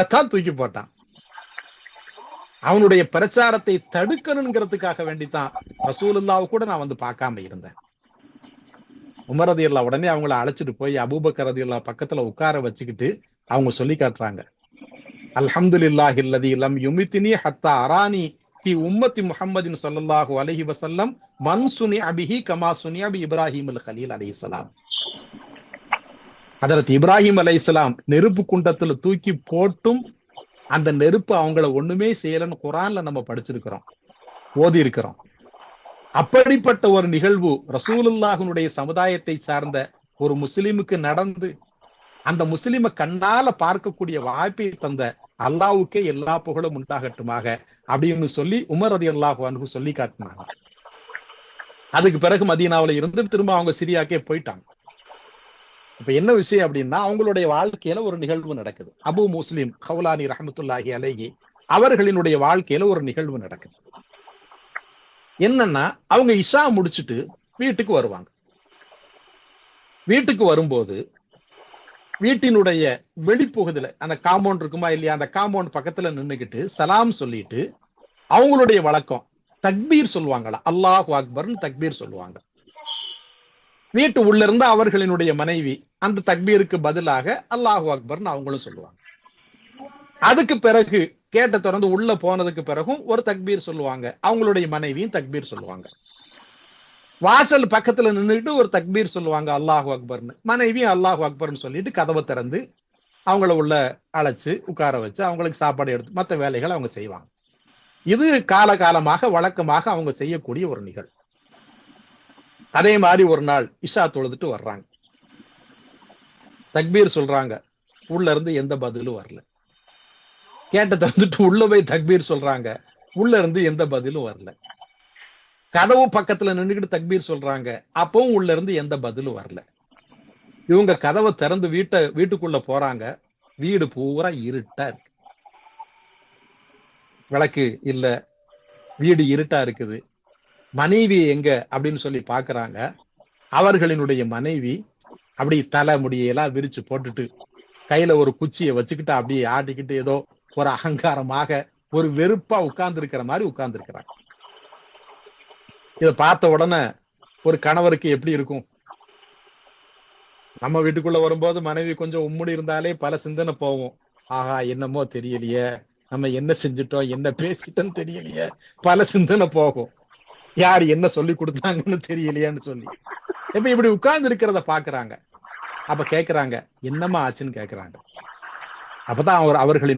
தான் தூக்கி போட்டான். அவனுடைய பிரச்சாரத்தை தடுக்கணுங்கிறதுக்காக வேண்டித்தான் ரசூலுல்லாஹ் கூட நான் வந்து பார்க்காம இருந்தேன். உமர் ரலியல்லாஹு உடனே அவங்கள அழைச்சிட்டு போய் அபூபக்கர் ரலியல்லாஹு பக்கத்துல உட்கார வச்சுக்கிட்டு அவங்க சொல்லி காட்டுறாங்க, அல்ஹம்துலில்லாஹி அல்லதி லம் யுமித்னி ஹத்தா அரானி ஃபி உம்மத்தி முஹம்மதின் ஸல்லல்லாஹு அலைஹி வஸல்லம் மன் சுனிஅ பிஹி கமா சுனிஅ பி இப்ராஹீம் அல் கலீல் அலைஹிஸ்ஸலாம். ஹஜ்ரத் இப்ராஹிம் அலைஹிஸ்ஸலாம் நெருப்பு குண்டத்துல தூக்கி போட்டும் அந்த நெருப்பு அவங்கள ஒண்ணுமே செய்யலன்னு குர்ஆன்ல நம்ம படிச்சிருக்கிறோம், ஓதி இருக்கிறோம். அப்படிப்பட்ட ஒரு நிகழ்வு ரசூலுல்லாஹ்வுடைய சமுதாயத்தை சார்ந்த ஒரு முஸ்லிமுக்கு நடந்து அந்த முஸ்லிம கண்ணால பார்க்கக்கூடிய வாய்ப்பை தந்த அல்லாஹ்வுக்கே எல்லா புகழும் உண்டாகட்டுமாக அப்படின்னு சொல்லி உமர் ரலியல்லாஹு அன்ஹு சொல்லி காட்டினாங்க. அதுக்கு பிறகு மதீனாவுல இருந்து திரும்ப அவங்க சிரியாக்கே போயிட்டாங்க. இப்ப என்ன விஷயம் அப்படின்னா, அவங்களுடைய வாழ்க்கையில ஒரு நிகழ்வு நடக்குது. அபு முஸ்லிம் கௌலானி ரஹ்மத்துல்லாஹி அலைஹி அவர்களினுடைய வாழ்க்கையில ஒரு நிகழ்வு நடக்குது. என்னன்னா, அவங்க இஷா முடிச்சுட்டு வீட்டுக்கு வருவாங்க. வீட்டுக்கு வரும்போது வீட்டினுடைய வெளிப்புகுதுல அந்த காம்பவுண்ட் இருக்குமா இல்லையா, அந்த காம்பவுண்ட் பக்கத்துல நின்னுக்கிட்டு சலாம் சொல்லிட்டு அவங்களுடைய வழக்கம் தக்பீர் சொல்லுவாங்களா, அல்லாஹு அக்பர்னு தக்பீர் சொல்லுவாங்க. வீட்டு உள்ள இருந்து அவர்களினுடைய மனைவி அந்த தக்பீருக்கு பதிலாக அல்லாஹு அக்பர்னு அவங்களும் சொல்லுவாங்க. அதுக்கு பிறகு கேட்ட தொடர்ந்து உள்ள போனதுக்கு பிறகும் ஒரு தக்பீர் சொல்லுவாங்க, அவங்களுடைய மனைவியும் தக்பீர் சொல்லுவாங்க. வாசல் பக்கத்துல நின்றுட்டு ஒரு தக்பீர் சொல்லுவாங்க அல்லாஹு அக்பர்னு, மனைவியும் அல்லாஹு அக்பர்னு சொல்லிட்டு கதவை திறந்து அவங்கள உள்ள அழைச்சு உட்கார வச்சு அவங்களுக்கு சாப்பாடு எடுத்து மற்ற வேலைகளை அவங்க செய்வாங்க. இது காலகாலமாக வழக்கமாக அவங்க செய்யக்கூடிய ஒரு நிகழ்வு. அதே மாதிரி ஒரு நாள் இஷா தொழுதுட்டு வர்றாங்க, தக்பீர் சொல்றாங்க, உள்ள இருந்து எந்த பதிலும் வரல. கேட்ட திறந்துட்டு உள்ள போய் தக்பீர் சொல்றாங்க, உள்ள இருந்து எந்த பதிலும் வரல. கதவு பக்கத்துல நின்றுகிட்டு தக்பீர் சொல்றாங்க, அப்பவும் உள்ள இருந்து எந்த பதிலும் வரல. இவங்க கதவை திறந்து வீட்டுக்குள்ள போறாங்க, வீடு பூரா இருட்டா இருக்கு, விளக்கு இல்ல, வீடு இருட்டா இருக்குது. மனைவி எங்க அப்படின்னு சொல்லி பாக்குறாங்க. அவர்களினுடைய மனைவி அப்படி தலை முடியெல்லாம் விரிச்சு போட்டுட்டு கையில ஒரு குச்சியை வச்சுக்கிட்டு அப்படியே ஆட்டிக்கிட்டு ஏதோ ஒரு அகங்காரமாக ஒரு வெறுப்பா உட்கார்ந்து இருக்கிற மாதிரி உட்கார்ந்து இருக்கிறாங்க. இதை பார்த்த உடனே ஒரு கணவருக்கு எப்படி இருக்கும்? நம்ம வீட்டுக்குள்ள வரும்போது மனைவி கொஞ்சம் உம்முடி இருந்தாலே பல சிந்தனை போவோம். ஆஹா, என்னமோ தெரியலையே, நம்ம என்ன செஞ்சுட்டோம், என்ன பேசிட்டோம் தெரியலையே, பல சிந்தனை போகும். யார் என்ன சொல்லி கொடுத்தாங்கன்னு தெரியலையான்னு சொல்லி இப்ப இப்படி உட்கார்ந்து இருக்கிறத பாக்குறாங்க. அப்ப கேக்குறாங்க, என்னமா ஆச்சுன்னு கேக்குறாங்க. அப்பதான் அவர்களின்